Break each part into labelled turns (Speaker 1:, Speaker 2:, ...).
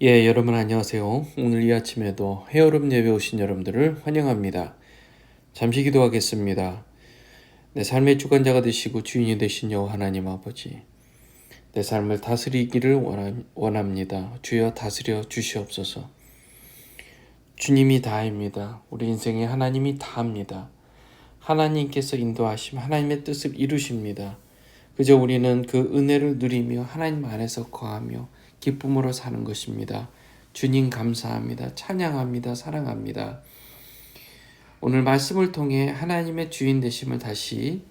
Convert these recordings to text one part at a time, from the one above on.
Speaker 1: 여러분 안녕하세요. 오늘 이 아침에도 헤어름 예배 오신 여러분들을 환영합니다. 잠시 기도하겠습니다. 내 삶의 주관자가 되시고 주인이 되신 여호와 하나님 아버지, 내 삶을 다스리기를 원합니다. 주여 다스려 주시옵소서. 주님이 다입니다. 우리 인생에 하나님이 다합니다. 하나님께서 인도하시면 하나님의 뜻을 이루십니다. 그저 우리는 그 은혜를 누리며 하나님 안에서 거하며 기쁨으로 사는 것입니다. 주님 감사합니다. 찬양합니다. 사랑합니다. 오늘 말씀을 통해 하나님의 주인 되심을 다시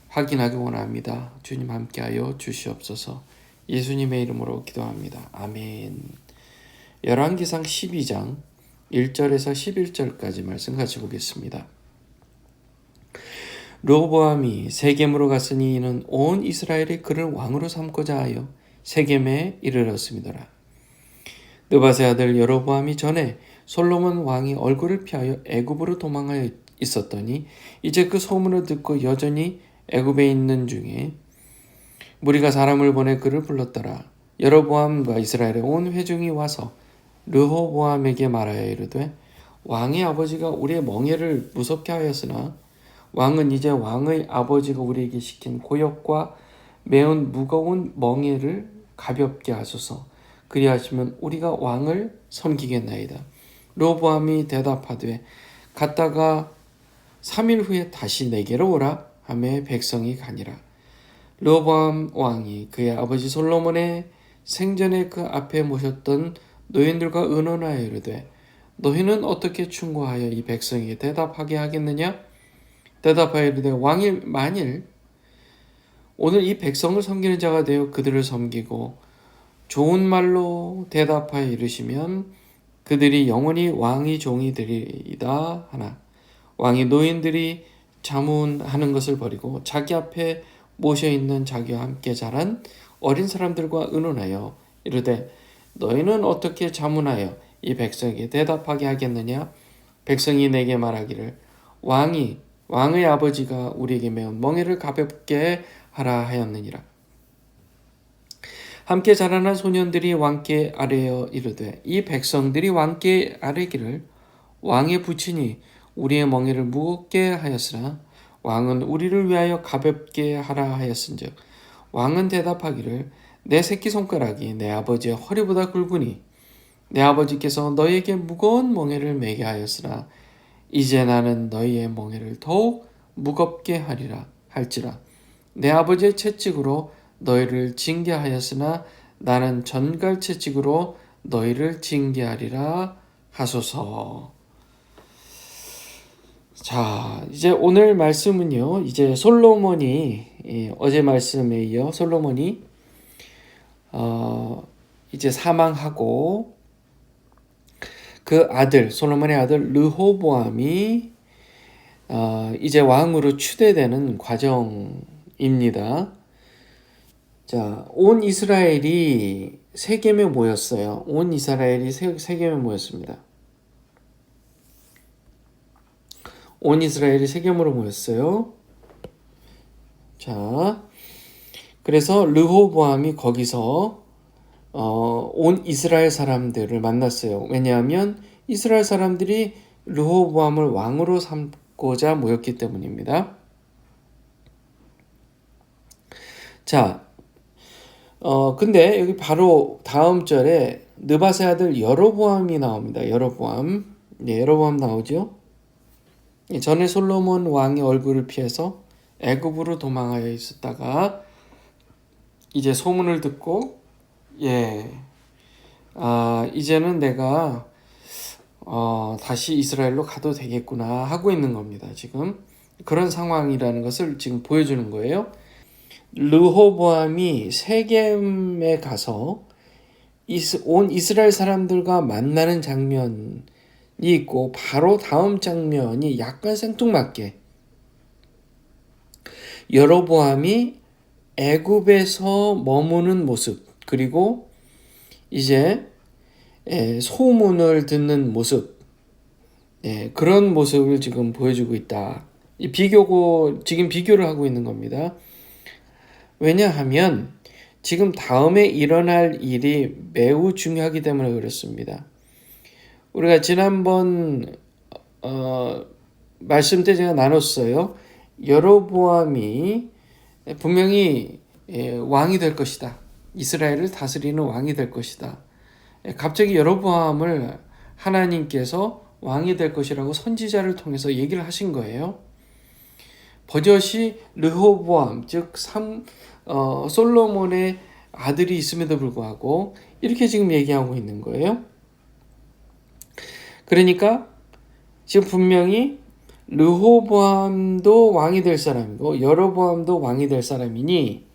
Speaker 1: 확인하기 원합니다. 주님 함께하여 주시옵소서. 예수님의 이름으로 기도합니다. 아멘. 열왕기상 12장 1절에서 11절까지 말씀 같이 보겠습니다. 르호보암이 세겜으로 갔으니 이는 온 이스라엘이 그를 왕으로 삼고자 하여 세겜에 이르렀습니다. 느밧의 아들 여로보암이 전에 솔로몬 왕이 얼굴을 피하여 애굽으로 도망하여 있었더니 이제 그 소문을 듣고 여전히 애굽에 있는 중에 무리가 사람을 보내 그를 불렀더라. 여로보암과 이스라엘의 온 회중이 와서 르호보암에게 말하여 이르되 왕의 아버지가 우리의 멍에를 무섭게 하였으나 왕은 이제 왕의 아버지가 우리에게 시킨 고역과 매운 무거운 멍에를 가볍게 하소서. 그리하시면 우리가 왕을 섬기겠나이다. 르호보암이 대답하되 갔다가 3일 후에 다시 내게로 오라 하매 백성이 가니라. 르호보암 왕이 그의 아버지 솔로몬의 생전에 그 앞에 모셨던 노인들과 의논하여 이르되 너희는 어떻게 충고하여 이 백성에게 대답하게 하겠느냐? 대답하여 이르되 왕이 만일 오늘 이 백성을 섬기는 자가 되어 그들을 섬기고 좋은 말로 대답하여 이르시면 그들이 영원히 왕의 종이 되리이다 하나 왕이 노인들이 자문하는 것을 버리고 자기 앞에 모셔있는 자기와 함께 자란 어린 사람들과 의논하여 이르되 너희는 어떻게 자문하여 이 백성에게 대답하게 하겠느냐? 백성이 내게 말하기를 왕의 아버지가 우리에게 매운 멍에를 가볍게 하라 하였느니라. 함께 자라난 소년들이 왕께 아뢰어 이르되 이 백성들이 왕께 아뢰기를 왕의 부친이 우리의 멍에를 무겁게 하였으나 왕은 우리를 위하여 가볍게 하라 하였은즉 왕은 대답하기를 내 새끼손가락이 내 아버지의 허리보다 굵으니 내 아버지께서 너희에게 무거운 멍에를 매게 하였으나 이제 나는 너희의 멍에를 더욱 무겁게 하리라 할지라. 내 아버지의 채찍으로 너희를 징계하였으나 나는 전갈 채찍으로 너희를 징계하리라 하소서. 자, 이제 오늘 말씀은요. 이제 솔로몬이 어제 말씀에 이어 솔로몬이 이제 사망하고 그 아들 솔로몬의 아들 르호보암이 이제 왕으로 추대되는 과정입니다. 자, 온 이스라엘이 세겜에 모였어요. 온 이스라엘이 세겜에 모였습니다. 온 이스라엘이 세겜으로 모였어요. 자, 그래서 르호보암이 거기서 온 이스라엘 사람들을 만났어요. 왜냐하면 이스라엘 사람들이 르호보암을 왕으로 삼고자 모였기 때문입니다. 자, 근데 여기 바로 다음 절에 느밧의 아들 여로보암이 나옵니다. 여로보암 나오죠. 전에 솔로몬 왕의 얼굴을 피해서 애굽으로 도망하여 있었다가 이제 소문을 듣고 이제는 내가 다시 이스라엘로 가도 되겠구나 하고 있는 겁니다. 지금 그런 상황이라는 것을 지금 보여주는 거예요. 르호보암이 세겜에 가서 온 이스라엘 사람들과 만나는 장면이 있고 바로 다음 장면이 약간 생뚱맞게 여로보암이 애굽에서 머무는 모습 그리고 이제 소문을 듣는 모습 그런 모습을 지금 보여주고 있다. 지금 비교를 하고 있는 겁니다. 왜냐하면 지금 다음에 일어날 일이 매우 중요하기 때문에 그렇습니다. 우리가 지난번 말씀 때 제가 나눴어요. 여로보암이 분명히 왕이 될 것이다. 이스라엘을 다스리는 왕이 될 것이다. 갑자기 여로보암을 하나님께서 왕이 될 것이라고 선지자를 통해서 얘기를 하신 거예요. 버젓이 르호보암, 즉 솔로몬의 아들이 있음에도 불구하고 이렇게 지금 얘기하고 있는 거예요. 그러니까 지금 분명히 르호보암도 왕이 될 사람이고 여로보암도 왕이 될 사람이니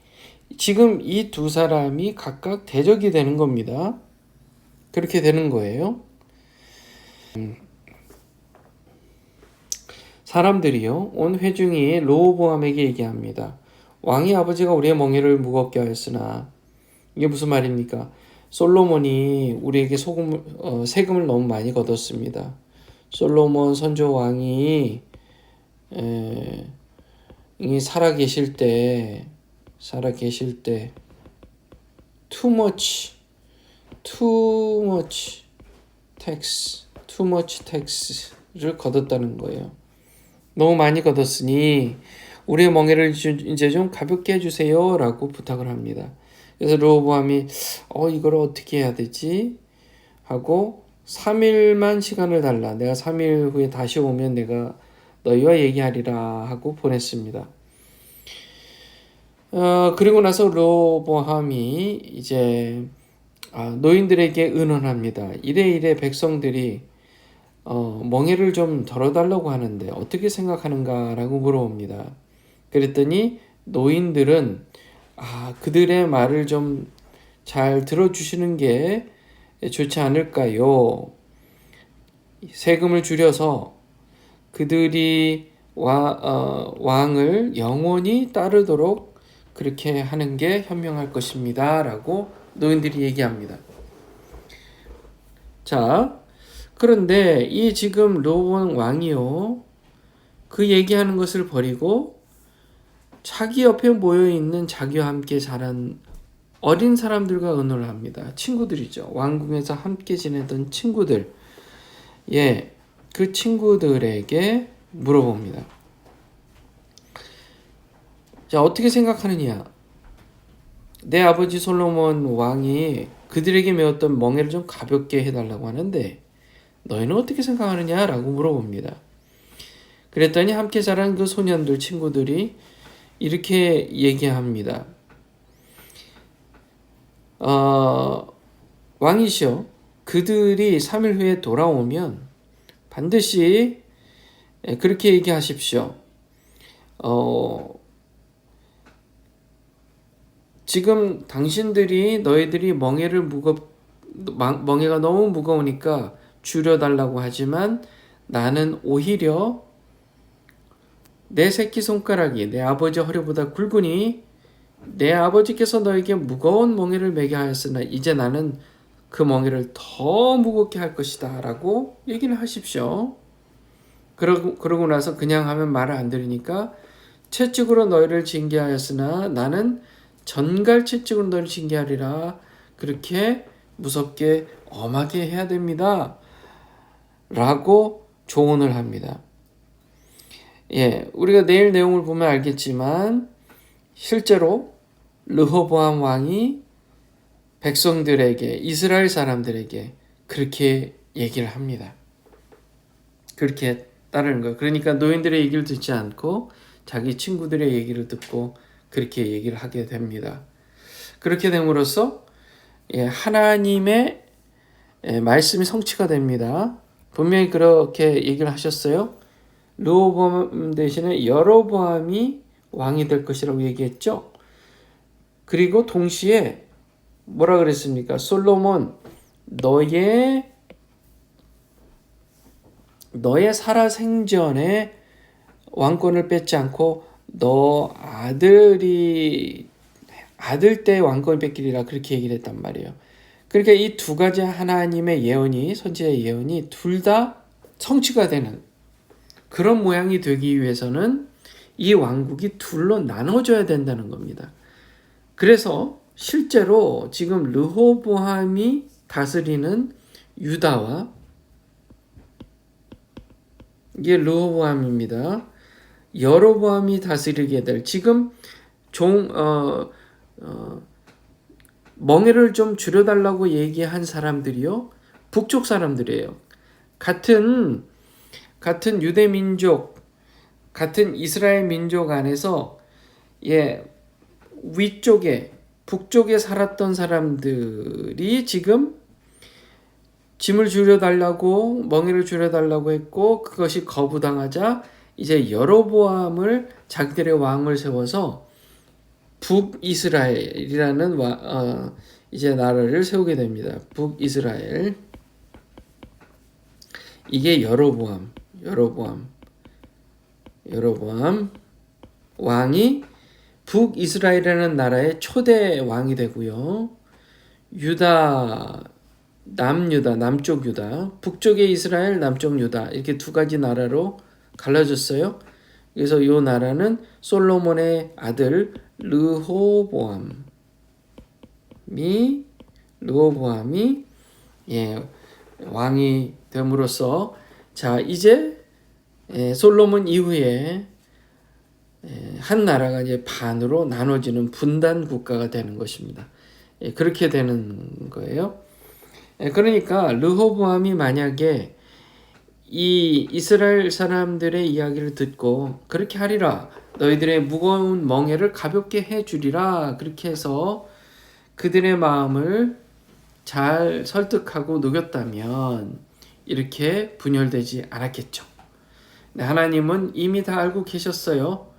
Speaker 1: 지금 이 두 사람이 각각 대적이 되는 겁니다. 그렇게 되는 거예요. 사람들이요, 온 회중이 르호보암에게 얘기합니다. 왕의 아버지가 우리의 멍에를 무겁게 하였으나, 이게 무슨 말입니까? 솔로몬이 우리에게 세금을 너무 많이 걷었습니다. 솔로몬 선조 왕이 살아 계실 때 too much tax를 걷었다는 거예요. 너무 많이 걷었으니 우리의 멍에를 이제 좀 가볍게 해주세요 라고 부탁을 합니다. 그래서 르호보암이 이걸 어떻게 해야 되지? 하고 3일만 시간을 달라. 내가 3일 후에 다시 오면 내가 너희와 얘기하리라 하고 보냈습니다. 그리고 나서 르호보암이 이제 노인들에게 의논합니다. 이래 백성들이 멍에를 좀 덜어달라고 하는데 어떻게 생각하는가라고 물어봅니다. 그랬더니 노인들은 그들의 말을 좀 잘 들어주시는 게 좋지 않을까요? 세금을 줄여서 그들이 왕을 영원히 따르도록 그렇게 하는 게 현명할 것입니다. 라고 노인들이 얘기합니다. 자, 그런데 이 지금 르호보암 왕이요, 그 얘기하는 것을 버리고 자기 옆에 모여있는 자기와 함께 자란 어린 사람들과 의논을 합니다. 친구들이죠. 왕궁에서 함께 지내던 친구들. 그 친구들에게 물어봅니다. 자, 어떻게 생각하느냐? 내 아버지 솔로몬 왕이 그들에게 메웠던 멍에를 좀 가볍게 해달라고 하는데 너희는 어떻게 생각하느냐? 라고 물어봅니다. 그랬더니 함께 자란 그 소년들 친구들이 이렇게 얘기합니다. 왕이시여, 그들이 3일 후에 돌아오면 반드시 그렇게 얘기하십시오. 지금 너희들이 멍에가 너무 무거우니까 줄여달라고 하지만 나는 오히려 내 새끼손가락이 내 아버지 허리보다 굵으니 내 아버지께서 너에게 무거운 멍에를 매게 하였으나 이제 나는 그 멍에를 더 무겁게 할 것이다 라고 얘기를 하십시오. 그러고 나서 그냥 하면 말을 안 들으니까 채찍으로 너희를 징계하였으나 나는 전갈 채찍으로 너희를 징계하리라. 그렇게 무섭게 엄하게 해야 됩니다. 라고 조언을 합니다. 우리가 내일 내용을 보면 알겠지만 실제로 르호보암 왕이 백성들에게, 이스라엘 사람들에게 그렇게 얘기를 합니다. 그렇게 따르는 거예요. 그러니까 노인들의 얘기를 듣지 않고 자기 친구들의 얘기를 듣고 그렇게 얘기를 하게 됩니다. 그렇게 됨으로써 하나님의 말씀이 성취가 됩니다. 분명히 그렇게 얘기를 하셨어요. 르호보암 대신에 여로보암이 왕이 될 것이라고 얘기했죠. 그리고 동시에 뭐라 그랬습니까? 솔로몬, 너의 살아생전에 왕권을 뺏지 않고 너 아들 때 왕권을 뺏기리라, 그렇게 얘기를 했단 말이에요. 그러니까 이 두 가지 하나님의 예언이, 선지자의 예언이 둘 다 성취가 되는 그런 모양이 되기 위해서는 이 왕국이 둘로 나눠져야 된다는 겁니다. 그래서 실제로 지금 르호보암이 다스리는 유다와 이게 르호보암입니다. 여로보암이 다스리게 될 지금 멍에를 좀 줄여달라고 얘기한 사람들이요 북쪽 사람들이에요. 같은 유대 민족, 같은 이스라엘 민족 안에서 위쪽에 북쪽에 살았던 사람들이 지금 짐을 줄여달라고 멍에를 줄여달라고 했고 그것이 거부당하자 이제 여로보암을 자기들의 왕을 세워서 북이스라엘이라는 이제 나라를 세우게 됩니다. 북이스라엘. 이게 여로보암 왕이 북이스라엘이라는 나라의 초대 왕이 되고요. 남쪽 유다, 북쪽의 이스라엘, 남쪽 유다 이렇게 두 가지 나라로 갈라졌어요. 그래서 이 나라는 솔로몬의 아들 르호보암이 왕이 됨으로써 자 이제 솔로몬 이후에 한 나라가 이제 반으로 나눠지는 분단 국가가 되는 것입니다. 그렇게 되는 거예요. 그러니까 르호보암이 만약에 이 이스라엘 사람들의 이야기를 듣고 그렇게 하리라 너희들의 무거운 멍에를 가볍게 해주리라 그렇게 해서 그들의 마음을 잘 설득하고 녹였다면 이렇게 분열되지 않았겠죠. 하나님은 이미 다 알고 계셨어요.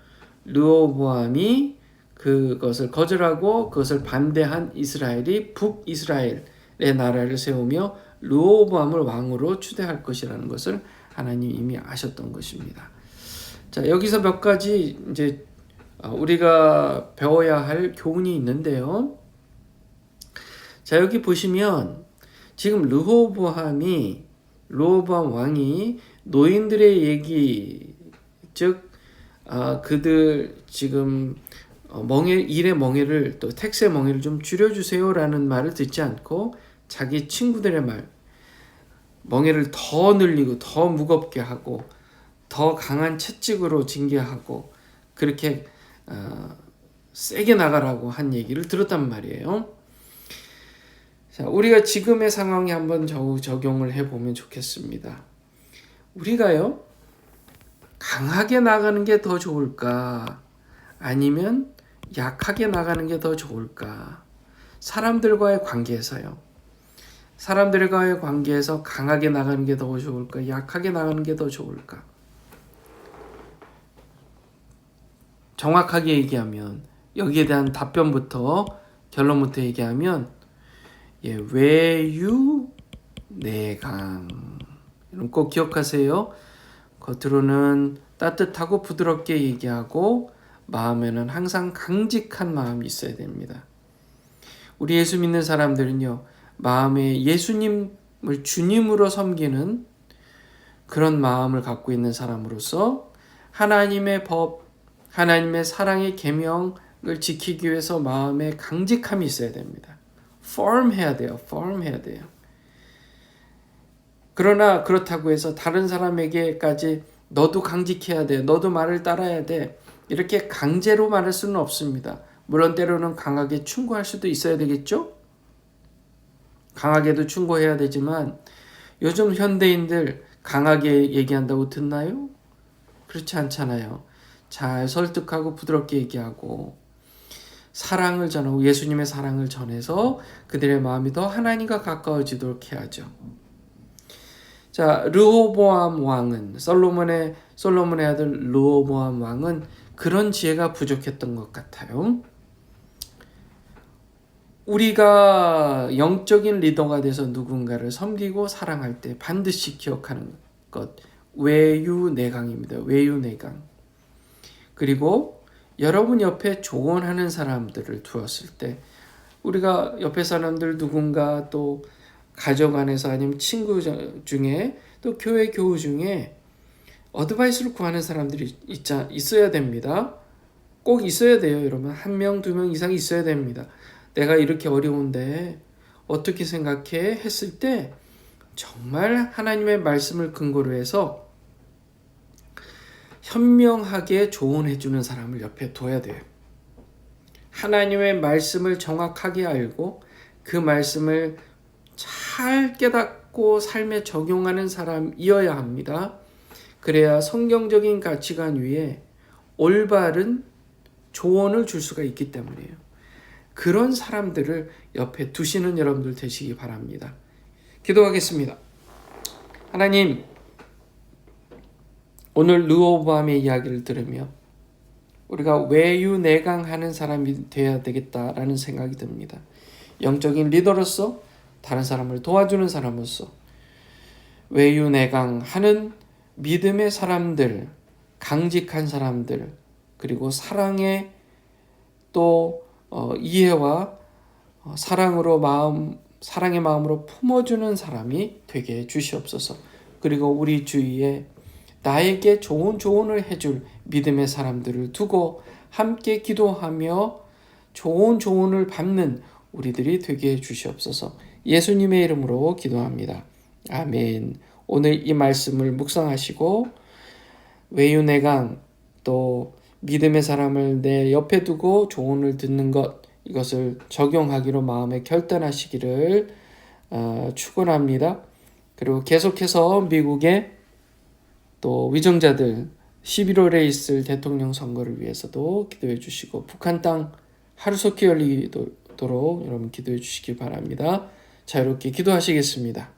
Speaker 1: 르호보암이 그것을 거절하고 그것을 반대한 이스라엘이 북이스라엘의 나라를 세우며 르호보암을 왕으로 추대할 것이라는 것을 하나님 이미 아셨던 것입니다. 자, 여기서 몇 가지 이제 우리가 배워야 할 교훈이 있는데요. 자, 여기 보시면 지금 르호보암 왕이 노인들의 얘기, 즉 그들 지금 일의 멍에를 또 택세 멍에를 좀 줄여주세요라는 말을 듣지 않고 자기 친구들의 말, 멍에를 더 늘리고 더 무겁게 하고 더 강한 채찍으로 징계하고 그렇게 세게 나가라고 한 얘기를 들었단 말이에요. 자, 우리가 지금의 상황에 한번 적용을 해보면 좋겠습니다. 우리가요, 강하게 나가는 게 더 좋을까? 아니면 약하게 나가는 게 더 좋을까? 사람들과의 관계에서요. 사람들과의 관계에서 강하게 나가는 게 더 좋을까? 약하게 나가는 게 더 좋을까? 정확하게 얘기하면 여기에 대한 답변부터 결론부터 얘기하면 외유 내강. 여러분 꼭 기억하세요. 겉으로는 따뜻하고 부드럽게 얘기하고 마음에는 항상 강직한 마음이 있어야 됩니다. 우리 예수 믿는 사람들은요, 마음에 예수님을 주님으로 섬기는 그런 마음을 갖고 있는 사람으로서 하나님의 법, 하나님의 사랑의 계명을 지키기 위해서 마음에 강직함이 있어야 됩니다. firm 해야 돼요. 그러나 그렇다고 해서 다른 사람에게까지 너도 강직해야 돼. 너도 말을 따라야 돼. 이렇게 강제로 말할 수는 없습니다. 물론 때로는 강하게 충고할 수도 있어야 되겠죠? 강하게도 충고해야 되지만 요즘 현대인들 강하게 얘기한다고 듣나요? 그렇지 않잖아요. 잘 설득하고 부드럽게 얘기하고 사랑을 전하고 예수님의 사랑을 전해서 그들의 마음이 더 하나님과 가까워지도록 해야죠. 자, 르호보암 왕은 솔로몬의 아들 르호보암 왕은 그런 지혜가 부족했던 것 같아요. 우리가 영적인 리더가 돼서 누군가를 섬기고 사랑할 때 반드시 기억하는 것, 외유내강입니다. 외유내강. 그리고 여러분 옆에 조언하는 사람들을 두었을 때 우리가 옆에 사람들 누군가 또 가족 안에서 아니면 친구 중에 또 교회 교우 중에 어드바이스를 구하는 사람들이 있어야 됩니다. 꼭 있어야 돼요, 여러분. 1명, 2명 이상 있어야 됩니다. 내가 이렇게 어려운데 어떻게 생각해? 했을 때 정말 하나님의 말씀을 근거로 해서 현명하게 조언해주는 사람을 옆에 둬야 돼요. 하나님의 말씀을 정확하게 알고 그 말씀을 잘 깨닫고 삶에 적용하는 사람이어야 합니다. 그래야 성경적인 가치관 위에 올바른 조언을 줄 수가 있기 때문이에요. 그런 사람들을 옆에 두시는 여러분들 되시기 바랍니다. 기도하겠습니다. 하나님, 오늘 르호보암의 이야기를 들으며 우리가 외유내강하는 사람이 되어야 되겠다라는 생각이 듭니다. 영적인 리더로서, 다른 사람을 도와주는 사람으로서 외유내강하는 믿음의 사람들, 강직한 사람들, 그리고 사랑의 또 이해와 사랑의 마음으로 품어주는 사람이 되게 해주시옵소서. 그리고 우리 주위에 나에게 좋은 조언을 해줄 믿음의 사람들을 두고 함께 기도하며 좋은 조언을 받는 우리들이 되게 해주시옵소서. 예수님의 이름으로 기도합니다. 아멘. 오늘 이 말씀을 묵상하시고 외유내강 또 믿음의 사람을 내 옆에 두고 조언을 듣는 것, 이것을 적용하기로 마음에 결단하시기를 축원합니다. 그리고 계속해서 미국의 또 위정자들 11월에 있을 대통령 선거를 위해서도 기도해 주시고 북한 땅 하루속히 열리도록 여러분 기도해 주시기 바랍니다. 자유롭게 기도하시겠습니다.